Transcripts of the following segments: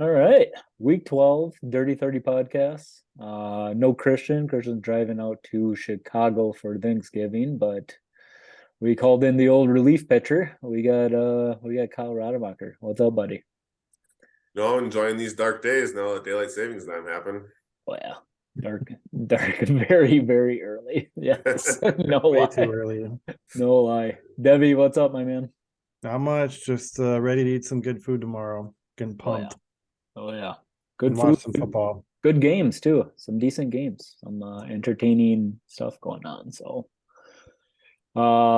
All right. Week 12, Dirty 30 podcast. No Christian. Christian's driving out to Chicago for Thanksgiving, but we called in the old relief pitcher. We got Kyle Rademacher. What's up, buddy? No, enjoying these dark days now that daylight savings time happened. Oh yeah. Dark, dark, very, very early. Yes. No Way too lie. early. No lie. Debbie, what's up, my man? Not much. Just ready to eat some good food tomorrow. Getting Oh yeah. pumped Oh yeah. and Good food. watch some football. Good games too. Some decent games. Some entertaining stuff going on. So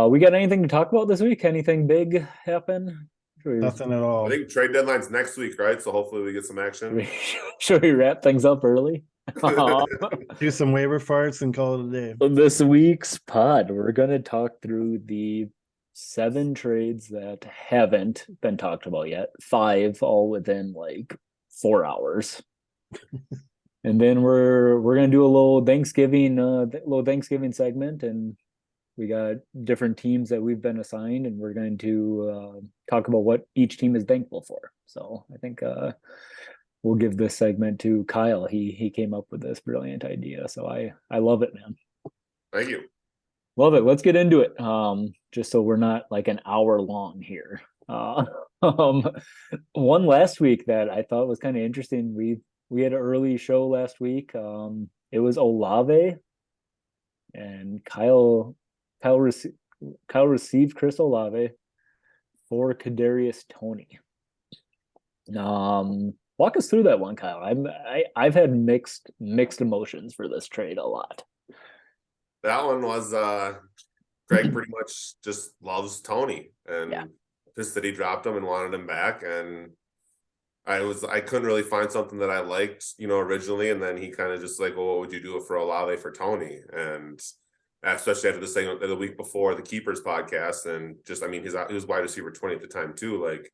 we got anything to talk about this week? Anything big happen? Nothing at I all. think trade deadline's next week, right? So hopefully we get some Should action. we, should we wrap things up early? Do some waiver farts and call it a day. This week's pod, we're gonna talk through the 7 trades that haven't been talked about yet. 5 all within like 4 hours. And then we're gonna do a little Thanksgiving segment, and we got different teams that we've been assigned, and we're going to talk about what each team is thankful for. So I think we'll give this segment to Kyle. He came up with this brilliant idea, so I love it, man. Thank you. Love it. Let's get into it. Just so we're not like an hour long here. Um, one last week that I thought was kind of interesting. We had an early show last week. It was Olave, and Kyle, rece- Kyle received Chris Olave for Kadarius Toney. Walk us through that one, Kyle. I've had mixed emotions for this trade a lot. That one was Greg pretty much just loves Tony and Yeah. pissed that he dropped him and wanted him back. And I couldn't really find something that I liked, originally. And then he kind of just like, well, what would you do for Olave for Tony? And especially after the segment the week before the Keepers podcast, and just he was wide receiver 20 at the time too. Like,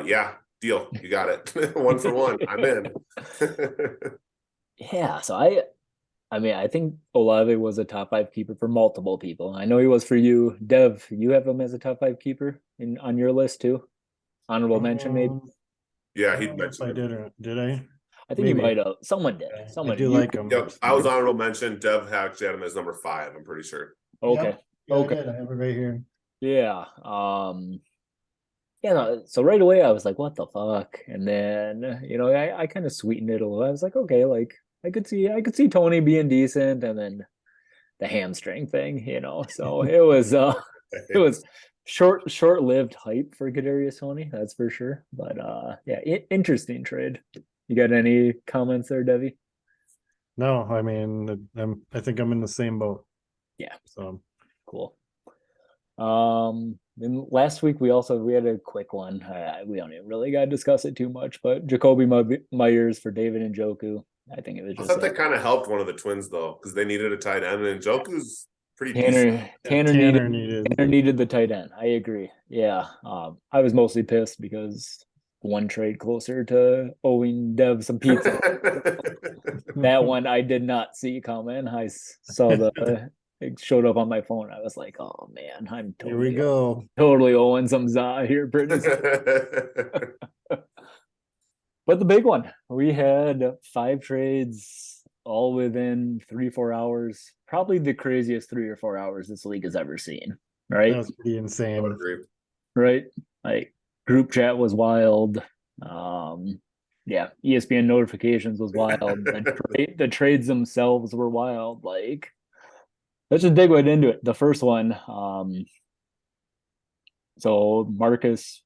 yeah, deal, you got it. 1 for 1, I'm in. Yeah, so I think Olave was a top 5 keeper for multiple people. I know he was for you. Dev, you have him as a top 5 keeper on your list too? Honorable mention, maybe? Yeah, I he'd don't know if I mentioned did or did I? I think you Maybe. might have. Someone did. I Someone do did. like him. Yep, I was honorable mention. Dev actually had him as number 5, I'm pretty sure. Okay. Yep. Yeah, Okay. I did. I have it right here. Yeah. Yeah, no, so right away I was like, what the fuck? And then, I kind of sweetened it a little. I was like, okay, like I could see Tony being decent, and then the hamstring thing, So it was short-lived hype for Kadarius Toney, that's for sure. But yeah, interesting trade. You got any comments there, Debbie? No, I mean, I think I'm in the same boat. Yeah. So Cool. Then last week we had a quick one. We don't even really got to discuss it too much, but Jacoby Myers for David Njoku. I think it was I just thought that kind of helped one of the Twins though, because they needed a tight end, and Joku's pretty decent. Tanner Tanner needed the tight end. I agree. Yeah. I was mostly pissed because one trade closer to owing Dev some pizza. That one I did not see coming. I saw it showed up on my phone. I was like, oh man, I'm Here we go. totally owing some za here pretty soon. But the big one, we had 5 trades all within 3-4 hours. Probably the craziest 3 or 4 hours this league has ever seen. Right? That was pretty I would insane. agree. Right? Like group chat was wild. Yeah, ESPN notifications was wild. The trades themselves were wild. Like, let's just dig right into it. The first one, so Marcus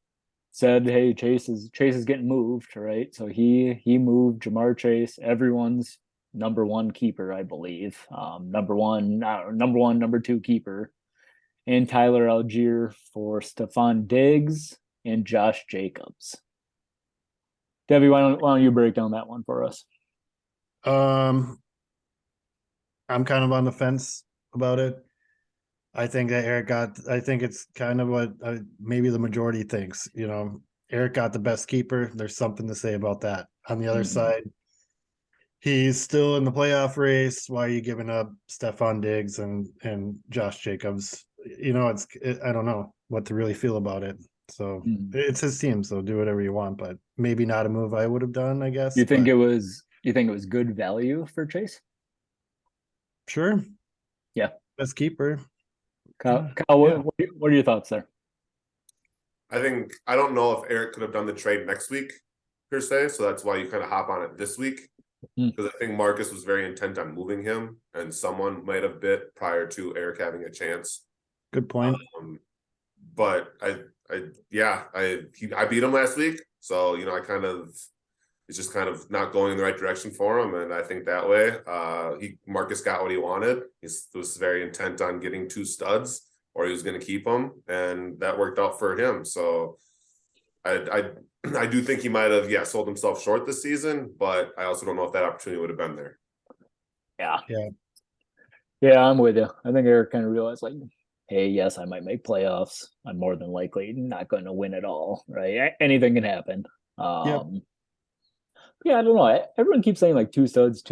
said, "Hey, Chase is getting moved, right?" So he moved Jamar Chase, everyone's number 1 keeper, I believe. Number 2 keeper, and Tyler Algier for Stephon Diggs and Josh Jacobs. Debbie, why don't you break down that one for us? I'm kind of on the fence about it. I think it's kind of what maybe the majority thinks. Eric got the best keeper. There's something to say about that. On the other side, he's still in the playoff race. Why are you giving up Stephon Diggs and Josh Jacobs? I don't know what to really feel about it. So Hmm. it's his team, so do whatever you want, but maybe not a move I would have done, I guess. You think but you think it was good value for Chase? sure, Yeah. best keeper. Kyle, Yeah. what are your thoughts there? I don't know if Eric could have done the trade next week per se, so that's why you kind of hop on it this week. Hmm. Because I think Marcus was very intent on moving him, and someone might have bit prior to Eric having a chance. Good point. But I beat him last week, so it's just kind of not going in the right direction for him, and I think that way, Marcus got what he wanted. He was very intent on getting 2 studs, or he was going to keep them, and that worked out for him. So I do think he might have sold himself short this season, but I also don't know if that opportunity would have been there. Yeah. Yeah. Yeah, I'm with you. I think Eric kind of realized, like, hey, yes, I might make playoffs. I'm more than likely not going to win at all, right? Anything can happen. Yeah, I don't know. Everyone keeps saying like 2 studs,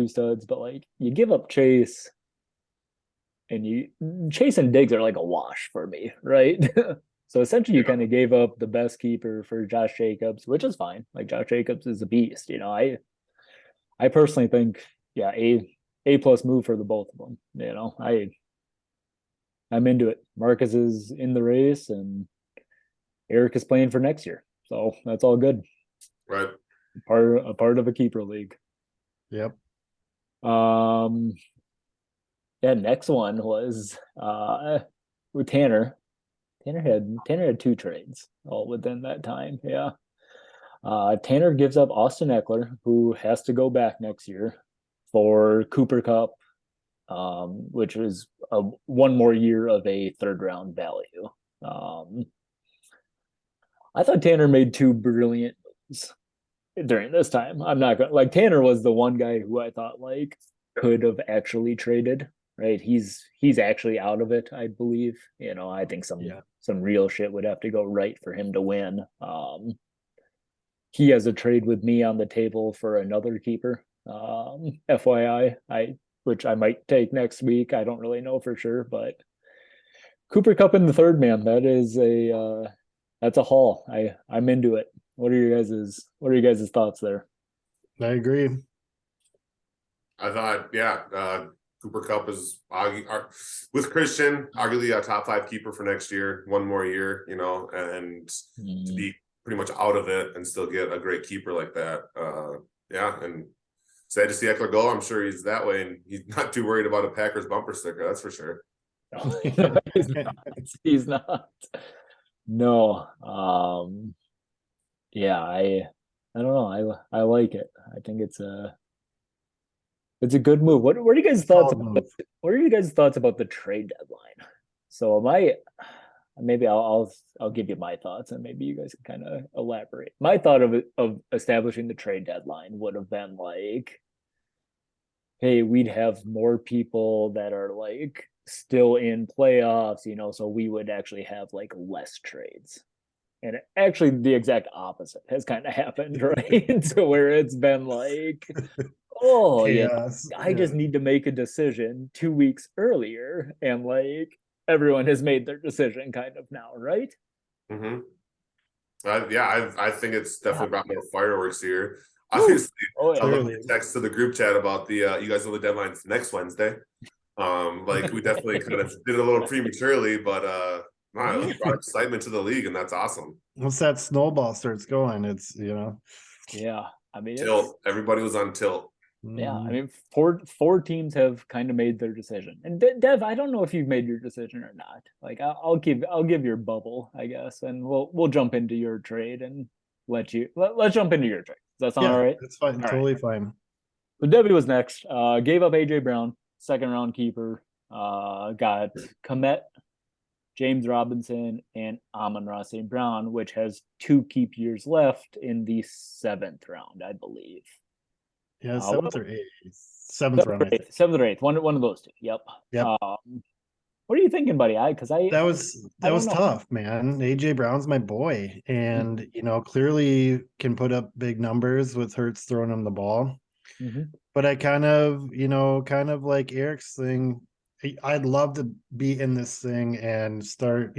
but like you give up Chase, and Chase and Diggs are like a wash for me, right? So essentially, you kind of gave up the best keeper for Josh Jacobs, which is fine. Like Josh Jacobs is a beast, I personally think, yeah, a plus move for the both of them. I'm into it. Marcus is in the race, and Eric is playing for next year, so that's all good. Right. A part of a keeper league. Yep. Yeah, next one was with Tanner. Tanner had 2 trades all within that time. Yeah. Tanner gives up Austin Eckler, who has to go back next year, for Cooper Kupp, which is one more year of a 3rd round value. I thought Tanner made 2 brilliant moves during this time. I'm not gonna, like, Tanner was the one guy who I thought like could have actually traded, right? He's actually out of it, I believe. I think some real shit would have to go right for him to win. He has a trade with me on the table for another keeper. FYI, which I might take next week. I don't really know for sure, but Cooper Kupp in the 3rd, man, that's a haul. I'm into it. What are your guys' thoughts there? I agree. I thought, Cooper Kupp is with Christian, arguably a top 5 keeper for next year, one more year, and to be pretty much out of it and still get a great keeper like that. And sad to see Eckler go. I'm sure he's that way, and he's not too worried about a Packers bumper sticker, that's for sure. No, he's not. He's not. No. Yeah, I don't know. I like it. I think it's a good move. What are you guys' thoughts about what are you guys' thoughts about the trade deadline? So maybe I'll give you my thoughts, and maybe you guys can kind of elaborate. My thought of establishing the trade deadline would have been like, hey, we'd have more people that are like still in playoffs, so we would actually have like less trades. And actually the exact opposite has kind of happened, right? So where it's been like, oh Chaos. yeah, I just need to make a decision 2 weeks earlier, and like everyone has made their decision kind of now, right? Mm-hmm. I think it's definitely brought more fireworks here. Obviously, I love the text to the group chat about the you guys know the deadline's next Wednesday. Like we definitely kind of did it a little prematurely, but it brought excitement to the league, and that's awesome. Once that snowball starts going, it's yeah. I mean, tilt. Everybody was on tilt. Yeah, I mean, four teams have kind of made their decision, and Dev, I don't know if you've made your decision or not. Like, I'll give your bubble, I guess, and we'll jump into your trade and let's jump into your trade. Does that sound all right? That's fine. All totally right. fine. So Debbie was next. Gave up AJ Brown, 2nd round keeper. Got Komet, James Robinson, and Amon-Ra St. Brown, which has 2 keep years left in the 7th round, I believe. Yeah, 7th or 8th. 7th round. 7th or 8th. One of those 2. Yep. What are you thinking, buddy? That was tough, man. AJ Brown's my boy, and clearly can put up big numbers with Hurts throwing him the ball. But I kind of like Eric's thing. I'd love to be in this thing and start,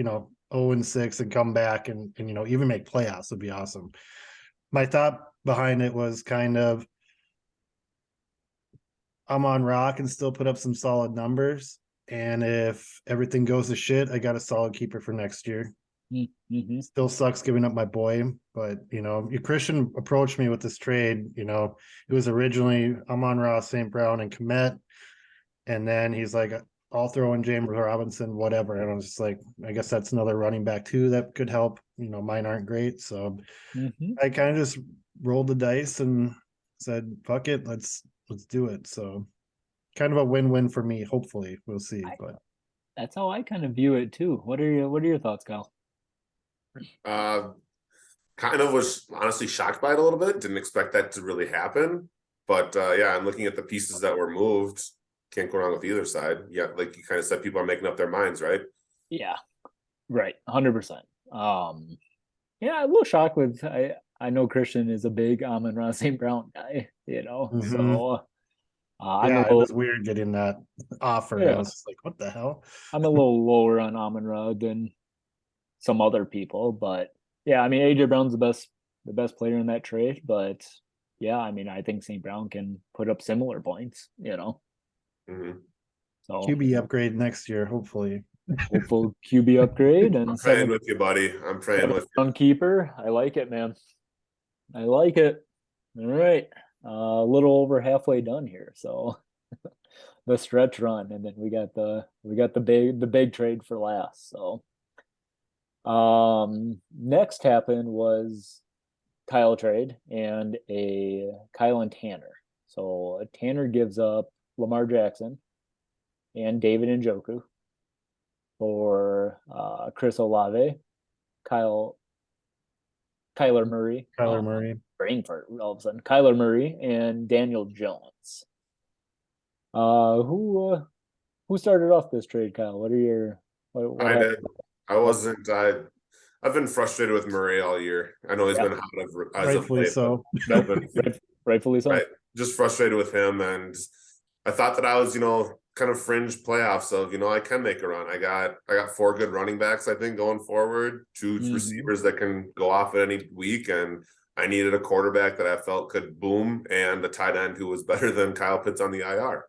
0-6 and come back and even make playoffs would be awesome. My thought behind it was kind of I'm on rock and still put up some solid numbers. And if everything goes to shit, I got a solid keeper for next year. Mm-hmm. Still sucks giving up my boy, but Christian approached me with this trade. It was originally Amon-Ra, St. Brown, and Komet, and then he's like, I'll throw in James Robinson, whatever. And I was just like, I guess that's another running back too that could help. Mine aren't great, so I kind of just rolled the dice and said, "Fuck it, let's do it." So kind of a win-win for me. Hopefully, we'll see. But That's how I kind of view it too. What are your thoughts, Kyle? Kind of was honestly shocked by it a little bit. Didn't expect that to really happen. But yeah, I'm looking at the pieces that were moved. Can't go wrong with either side. Yeah, like you kind of said, people are making up their minds, right? Yeah, right, 100%. Yeah, a little shocked with I know Christian is a big Amon-Ra St. Brown guy, so I'm a yeah, it little, was weird getting that offer. I yeah, was just like, what the hell? I'm a little lower on Amon-Ra than some other people, but yeah, I mean AJ Brown's the best player in that trade, but yeah, I mean I think St. Brown can put up similar points, Mm-hmm. so QB upgrade next year, hopefully. hopeful QB upgrade and I'm praying with you, buddy. I'm praying with you. keeper. I like it, man. I like it. All right. A little over halfway done here. So the stretch run, and then we got the big trade for last. So next happened was Kyle trade and a Kyle and Tanner. So Tanner gives up Lamar Jackson and David Njoku for Chris Olave, Kyler Murray, Kyler Murray. brain fart all of a sudden. Kyler Murray and Daniel Jones. Who started off this trade, Kyle? What are your what I happened? did. I wasn't. I've been frustrated with Murray all year. I know he's been hot as of Rightfully late. so. Nope, But rightfully so. right, just frustrated with him, and I thought that I was, kind of fringe playoffs of, I can make a run. I got 4 good running backs, I think, going forward, 2 receivers that can go off at any week, and I needed a quarterback that I felt could boom and a tight end who was better than Kyle Pitts on the IR.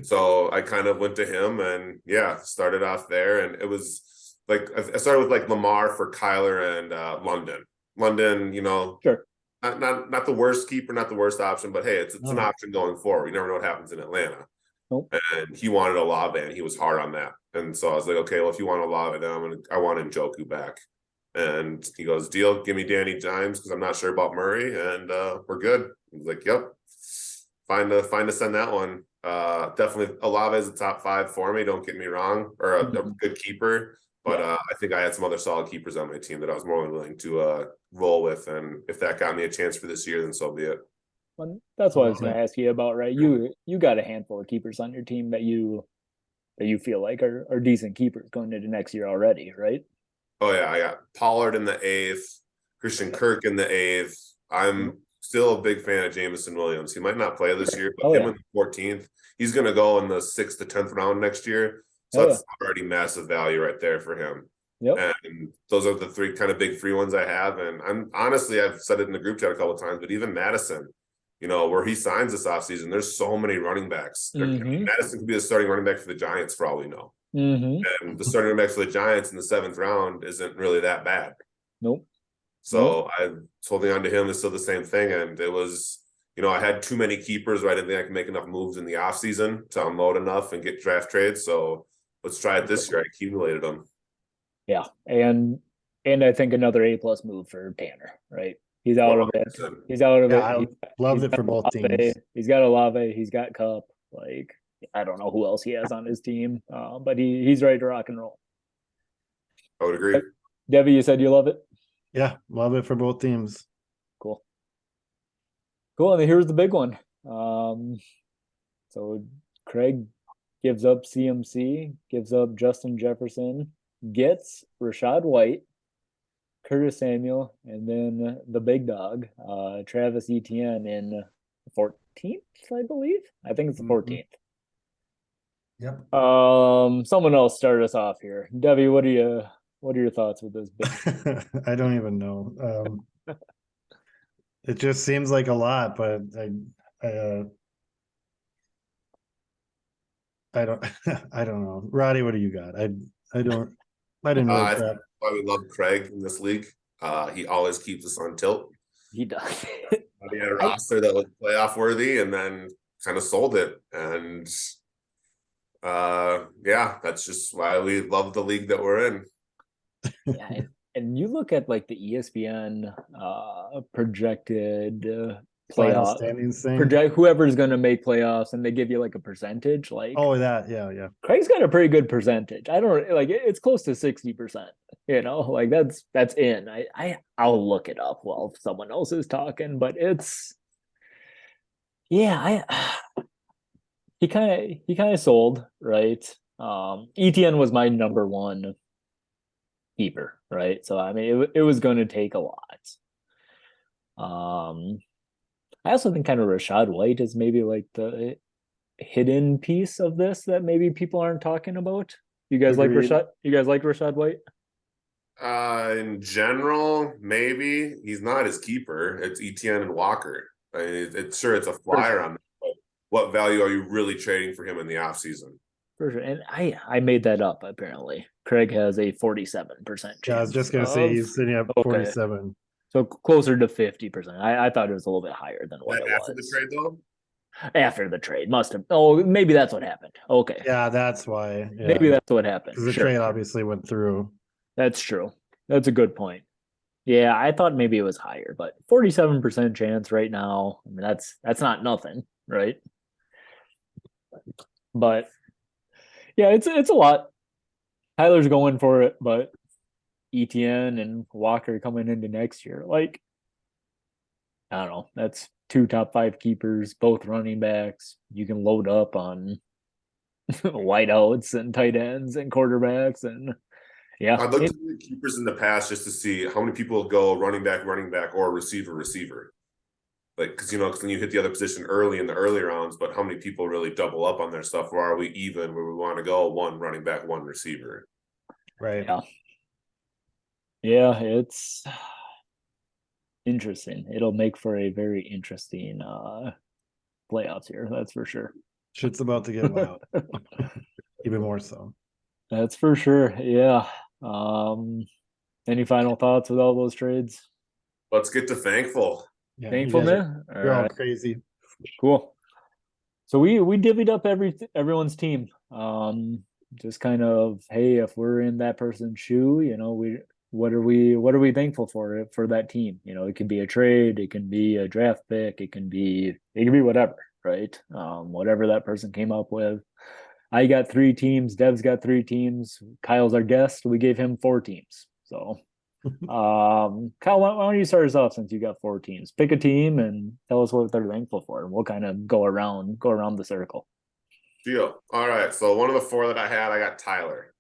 So I kind of went to him and started off there, and it was like I started with like Lamar for Kyler and London, Sure. not the worst keeper, not the worst option, but hey, it's an option going forward. You never know what happens in Atlanta. Nope. And he wanted Olave, and he was hard on that. And so I was like, okay, well, if you want Olave, then I want Njoku back. And he goes, deal, give me Danny Dimes because I'm not sure about Murray, and we're good. I was like, yep, fine to send that one. Definitely Olave is a top 5 for me. Don't get me wrong, or a good keeper. But I think I had some other solid keepers on my team that I was more than willing to roll with. And if that got me a chance for this year, then so be it. Well, that's what I was going to ask you about, right? You got a handful of keepers on your team that you feel like are decent keepers going into next year already, right? Oh yeah, I got Pollard in the 8th, Christian Kirk in the 8th. I'm still a big fan of Jameson Williams. He might not play this year, but him in the 14th, he's going to go in the 6th to 10th round next year. So that's already massive value right there for him. Yep. And those are the 3 kind of big free ones I have. And I'm honestly, I've said it in the group chat a couple of times, but even Madison, where he signs this offseason, there's so many running backs. I mean, Madison could be the starting running back for the Giants for all we know. And the starting running back for the Giants in the 7th round isn't really that bad. Nope. So I was holding on to him is still the same thing. And it was, I had too many keepers where I didn't think I could make enough moves in the offseason to unload enough and get draft trades. So let's try it this year. I accumulated them. Yeah. And I think another A+ move for Tanner, right? He's out 100%. Of it. He's out of it. I loved it for both teams. He's got Olave. He's got Cup. Like, I don't know who else he has on his team, but he's ready to rock and roll. I would agree. Debbie, you said you love it? Yeah, love it for both teams. Cool. And then here's the big one. So Craig gives up CMC, gives up Justin Jefferson, gets Rachaad White, Curtis Samuel, and then the big dog, Travis Etienne in the 14th, I believe. I think it's the 14th. Yep. Someone else start us off here. Debbie, what are your thoughts with this big? I don't even know. It just seems like a lot, but I don't I don't know. Roddy, what do you got? I don't I didn't really I think track. that's why we love Craig in this league. He always keeps us on tilt. He does. He had a I, roster that was playoff worthy, and then kind of sold it. And yeah, that's just why we love the league that we're in. yeah, and you look at like the ESPN projected Final playoff standings thing. project whoever's going to make playoffs, and they give you like a percentage. Like, Oh, that, yeah. Craig's got a pretty good percentage. I don't like it's close to 60%. You know, like that's in. I'll look it up while someone else is talking, but it's yeah. He kind of sold, right. ETN was my number one keeper, right? So I mean, it was going to take a lot. I also think kind of Rashad White is maybe like the hidden piece of this that maybe people aren't talking about. You guys like Agreed. Rashad? You guys like Rashad White? In general, maybe he's not his keeper. It's ETN and Walker. I mean, it's sure it's a flyer on that, but what value are you really trading for him in the offseason? For sure. And I made that up apparently. Craig has a 47% chance. Yeah, I was just gonna say he's sitting at 47. So closer to 50%. I thought it was a little bit higher than what it After was. the trade, though? After the trade. Must have. Oh, maybe that's what happened. Okay. Yeah, that's why. Yeah. Maybe that's what happened. Because the trade obviously went through. That's true. That's a good point. Yeah, I thought maybe it was higher, but 47% chance right now. I mean, that's not nothing, right? But yeah, it's a lot. Tyler's going for it, but ETN and Walker coming into next year, like I don't know, that's two top five keepers, both running backs. You can load up on wideouts and tight ends and quarterbacks, and yeah, I'd look at the keepers in the past just to see how many people go running back, or receiver. Like, because because then you hit the other position early in the early rounds, but how many people really double up on their stuff? Or are we even where we want to go? One running back, one receiver. Right. Yeah, it's interesting. It'll make for a very interesting playoffs here, that's for sure. Shit's about to get wild. Even more so. That's for sure. Yeah. Any final thoughts with all those trades? Let's get to thankful. Yeah, Thankful, man. You're all crazy. Cool. So we divvied up everyone's team. Just kind of, hey, if we're in that person's shoe, what are we thankful for that team? It can be a trade, it can be a draft pick, it can be whatever, right? Whatever that person came up with. I got 3 teams, Dev's got 3 teams, Kyle's our guest, we gave him 4 teams. So Kyle, why don't you start us off since you got 4 teams? Pick a team and tell us what they're thankful for, and we'll kind of go around the circle. Deal. All right. So one of the 4 that I had, I got Tyler.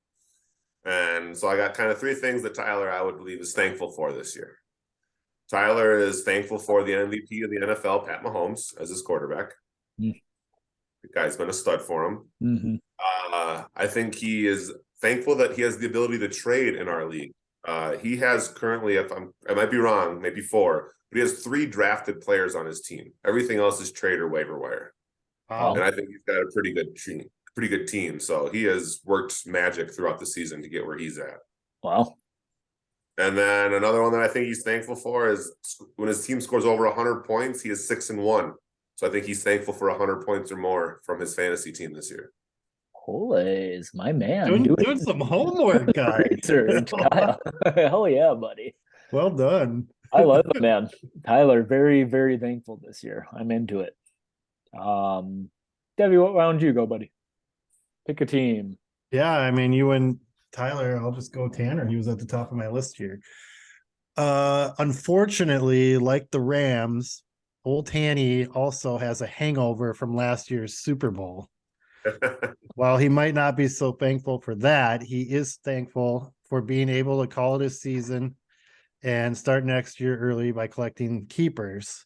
And so I got kind of 3 things that Tyler, I would believe, is thankful for this year. Tyler is thankful for the MVP of the NFL, Pat Mahomes, as his quarterback. The guy's been a stud for him. Mm-hmm. I think he is thankful that he has the ability to trade in our league. He has currently, I might be wrong, maybe 4, but he has 3 drafted players on his team. Everything else is trade or waiver wire. Wow. And I think he's got a pretty good team. So he has worked magic throughout the season to get where he's at. Wow. And then another one that I think he's thankful for is when his team scores over 100 points, he is 6-1. So I think he's thankful for 100 points or more from his fantasy team this year. Holy, my man. Doing some homework, guys. Research, Kyle. Hell yeah, buddy. Well done. I love it, man. Tyler, very, very thankful this year. I'm into it. Debbie, why don't you go, buddy? Pick a team. Yeah, I mean, you and Tyler, I'll just go Tanner. He was at the top of my list here. Unfortunately, like the Rams, old Tanny also has a hangover from last year's Super Bowl. While he might not be so thankful for that, he is thankful for being able to call it a season and start next year early by collecting keepers.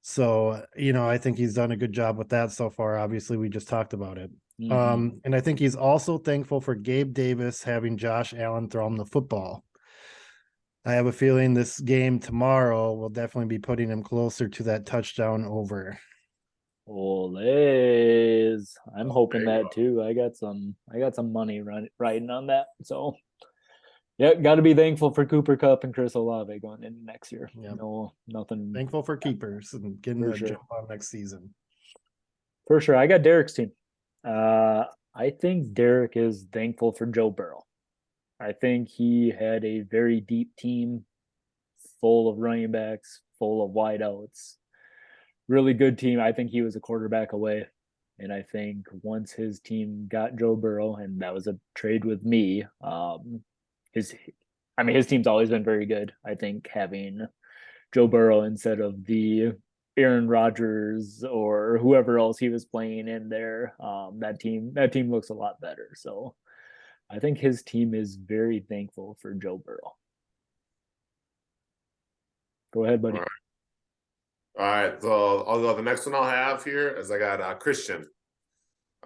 So, I think he's done a good job with that so far. Obviously, we just talked about it. Mhm. And I think he's also thankful for Gabe Davis having Josh Allen throw him the football. I have a feeling this game tomorrow will definitely be putting him closer to that touchdown over. Olays. I'm hoping there you that too. I got some money riding on that. So yeah, got to be thankful for Cooper Cup and Chris Olave going into next year. Yep. No, nothing Thankful for keepers and getting For the sure. jump on next season. for sure. I got Derek's team. I think Derek is thankful for Joe Burrow. I think he had a very deep team, full of running backs, full of wideouts. Really good team. I think he was a quarterback away. And I think once his team got Joe Burrow, and that was a trade with me, his his team's always been very good. I think having Joe Burrow instead of the Aaron Rodgers or whoever else he was playing in there, that team looks a lot better. So I think his team is very thankful for Joe Burrow. Go ahead, buddy. go. All right, so I'll go. The next one I'll have here is I got Christian.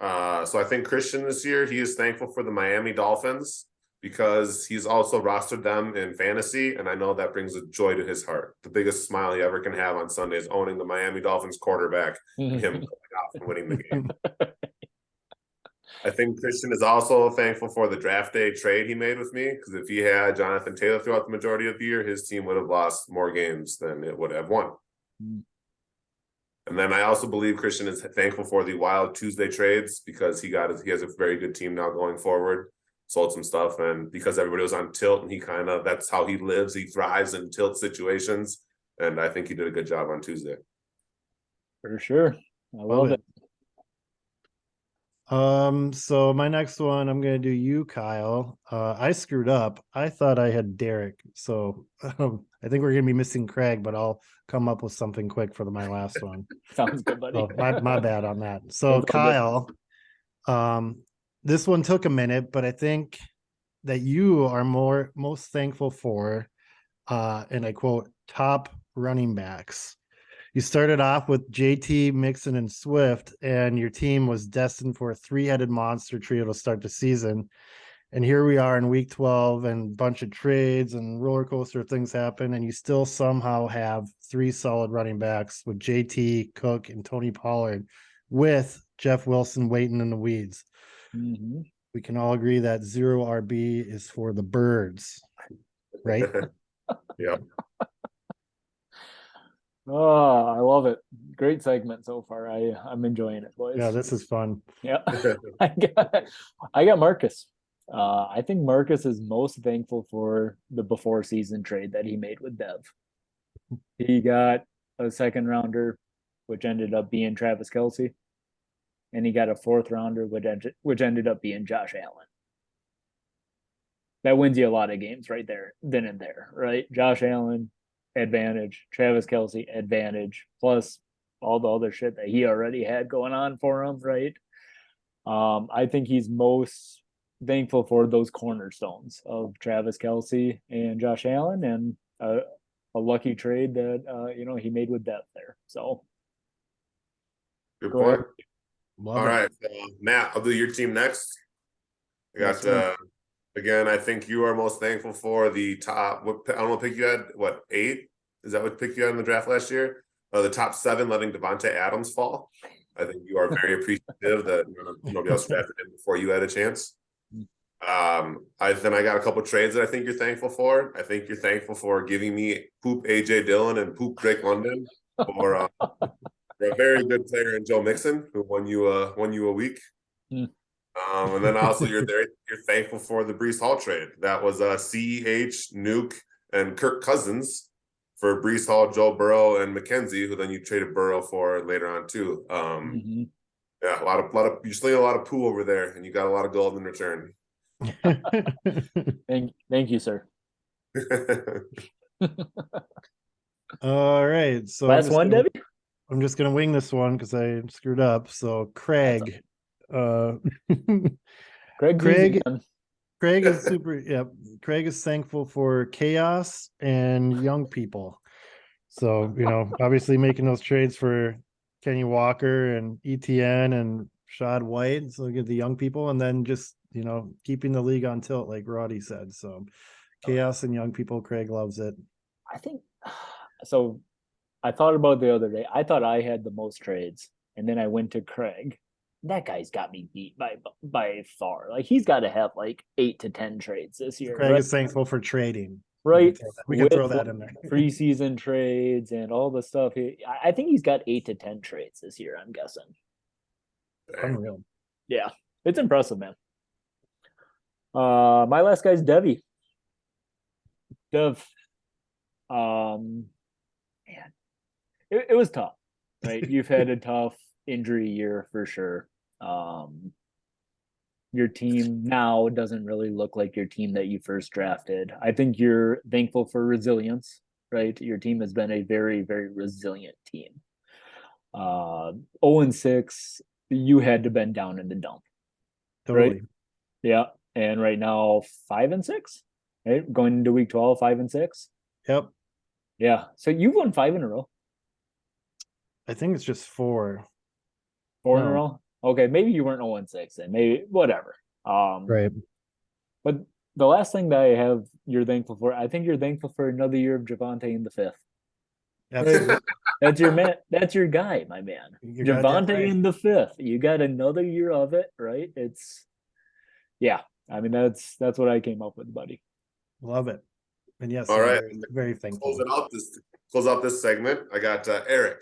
So I think Christian this year, he is thankful for the Miami Dolphins because he's also rostered them in fantasy, and I know that brings a joy to his heart. The biggest smile he ever can have on Sunday is owning the Miami Dolphins quarterback and him going off and winning the game. I think Christian is also thankful for the draft day trade he made with me because if he had Jonathan Taylor throughout the majority of the year, his team would have lost more games than it would have won. And then I also believe Christian is thankful for the Wild Tuesday trades because he has a very good team now going forward, sold some stuff, and because everybody was on tilt and that's how he lives. He thrives in tilt situations, and I think he did a good job on Tuesday. For sure. I love it. So my next one, I'm gonna do you, Kyle. I screwed up. I thought I had Derek, so I think we're gonna be missing Craig, but I'll come up with something quick for my last one. Sounds good, buddy. So my bad on that. So Kyle, this one took a minute, but I think that you are most thankful for, and I quote, top running backs. You started off with JT, Mixon, and Swift, and your team was destined for a three-headed monster trio to start the season. And here we are in week 12 and a bunch of trades and roller coaster things happen, and you still somehow have three solid running backs with JT, Cook, and Tony Pollard with Jeff Wilson waiting in the weeds. Mm-hmm. We can all agree that 0 RB is for the birds, right? Yeah. Oh, I love it. Great segment so far. I'm enjoying it, boys. Yeah, this is fun. Yeah. I got Marcus. I think Marcus is most thankful for the before season trade that he made with Dev. He got a second rounder, which ended up being Travis Kelce, and he got a fourth rounder, which ended up being Josh Allen. That wins you a lot of games right there, then and there, right? Josh Allen, advantage. Travis Kelce, advantage. Plus all the other shit that he already had going on for him, right? I think he's most thankful for those cornerstones of Travis Kelce and Josh Allen, and a lucky trade that he made with depth there. So Good go point. ahead. Love All it. right, Matt, I'll do your team next. I Yes, got again. I think you are most thankful for the top. I don't know what pick you had. What, 8? Is that what pick you had in the draft last year? The top 7, letting Devontae Adams fall. I think you are very appreciative that nobody else drafted him before you had a chance. I got a couple trades that I think you're thankful for. I think you're thankful for giving me poop AJ Dillon and poop Drake London for a very good player in Joe Mixon, who won you a week. And then also you're thankful for the Breece Hall trade. That was CEH, Nuke, and Kirk Cousins for Breece Hall, Joe Burrow, and McKenzie, who then you traded Burrow for later on too. Yeah, a lot of you're slinging a lot of poo over there, and you got a lot of gold in return. Thank you, sir. All right. So Last one, Debbie? I'm just gonna wing this one because I screwed up. So Craig. Craig is Craig is thankful for chaos and young people. So, obviously making those trades for Kenny Walker and ETN and Shad White, so get the young people, and then just keeping the league on tilt, like Roddy said. So chaos and young people. Craig loves it. I think so. I thought about the other day. I thought I had the most trades, and then I went to Craig. That guy's got me beat by far. Like he's got to have like 8 to 10 trades this year. Craig right? is thankful for trading. Right. We can throw that in there. Preseason trades and all the stuff. I think he's got 8 to 10 trades this year. I'm guessing. Unreal. Yeah, it's impressive, man. My last guy's Devi. Dev. Man, it was tough, right? You've had a tough injury year for sure. Your team now doesn't really look like your team that you first drafted. I think you're thankful for resilience, right? Your team has been a very, very resilient team. 0-6, you had to bend down in the dump. Totally. Right? Yeah. And right now, 5-6, right? Going into week 12, 5-6. Yep. Yeah. So you've won 5 in a row. I think it's just 4. 4 in a row. Okay, maybe you weren't 0-6 and maybe whatever. Right. But the last thing that I have you're thankful for, I think you're thankful for another year of Javonte in the 5th. Absolutely. That's your man. That's your guy, my man. You got that Javonte right. in the 5th. You got another year of it, right? Yeah. I mean, that's what I came up with, buddy. Love it. And yes, All I'm right. very thankful. Close out this segment. I got Eric.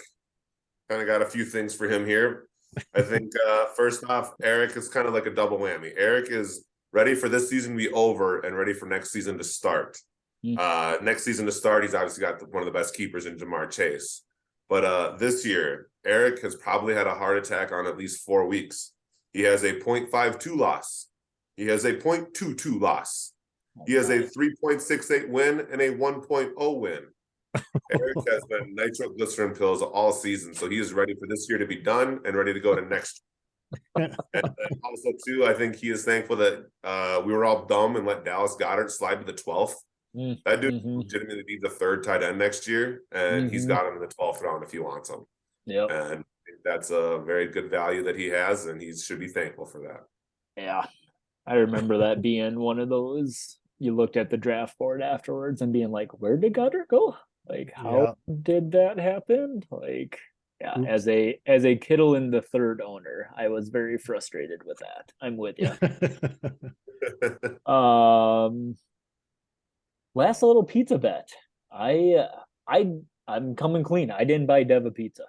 Kind of got a few things for him here. I think first off, Eric is kind of like a double whammy. Eric is ready for this season to be over and ready for next season to start. Next season to start, he's obviously got one of the best keepers in Jamar Chase. But this year, Eric has probably had a heart attack on at least 4 weeks. He has a 0.52 loss. He has a 0.22 loss. He has a 3.68 win and a 1.0 win. Eric has been nitroglycerin pills all season, so he is ready for this year to be done and ready to go to next year. And also, too, I think he is thankful that we were all dumb and let Dallas Goedert slide to the 12th. That dude legitimately be the 3rd tight end next year, and he's got him in the 12th round if he wants him. Yeah, and I think that's a very good value that he has, and he should be thankful for that. Yeah, I remember that being one of those. You looked at the draft board afterwards and being like, "Where did Goddard go? Like, how did that happen?" Like, yeah, as a Kittle in the 3rd owner, I was very frustrated with that. I'm with you. Last little pizza bet. I'm coming clean. I didn't buy Dev a pizza.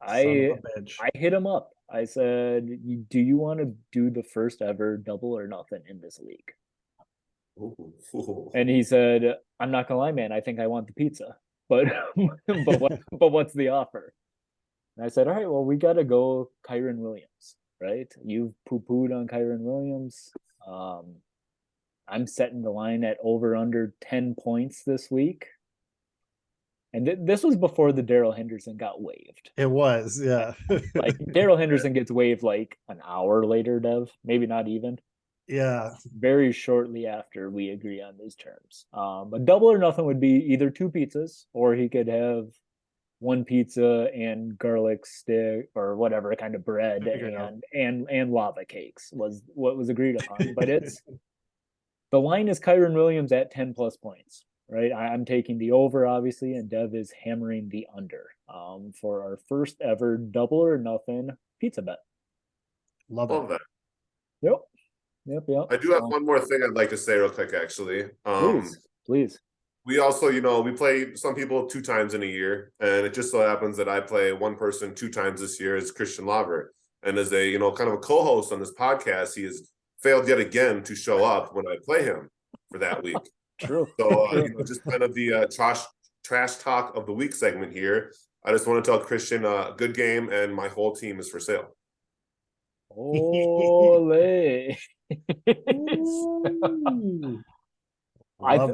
I hit him up. I said, "Do you want to do the first ever double or nothing in this league?" And he said, "I'm not gonna lie, man. I think I want the pizza, but what's the offer?" And I said, "All right, well, we gotta go Kyren Williams, right? You've poo-pooed on Kyren Williams. I'm setting the line at over under 10 points this week." And this was before the Darrell Henderson got waived. It was, yeah. Like Darrell Henderson gets waived like an hour later, Dev. Maybe not even. Yeah. Very shortly after we agree on these terms. But double or nothing would be either 2 pizzas, or he could have 1 pizza and garlic stick or whatever kind of bread and lava cakes was what was agreed upon. But the line is Kyren Williams at 10 plus points. Right, I'm taking the over, obviously, and Dev is hammering the under for our first ever double or nothing pizza bet. Love that. Yep. I do have one more thing I'd like to say real quick, actually. Please. We also, we play some people 2 times in a year, and it just so happens that I play one person 2 times this year is Christian Lavert. And as a, kind of a co-host on this podcast, he has failed yet again to show up when I play him for that week. True. So, just kind of the trash talk of the week segment here. I just want to tell Christian, good game, and my whole team is for sale. Ole. I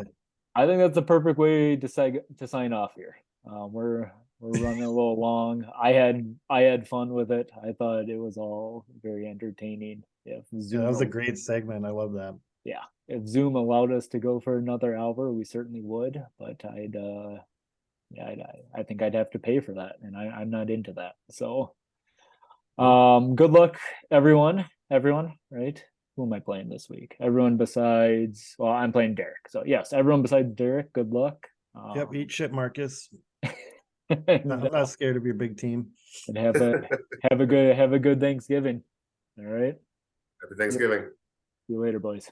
think that's the perfect way to sign off here. We're running a little long. I had fun with it. I thought it was all very entertaining. Yeah, that was a great segment. I love that. Yeah, if Zoom allowed us to go for another hour, we certainly would. But I think I'd have to pay for that, and I'm not into that. So, Good luck, everyone. Everyone, right? Who am I playing this week? Everyone besides, well, I'm playing Derek. So yes, everyone besides Derek, good luck. Yep, eat shit, Marcus. and, I'm not scared of your big team. and have a good Thanksgiving. All right. Happy Thanksgiving. See you later, boys.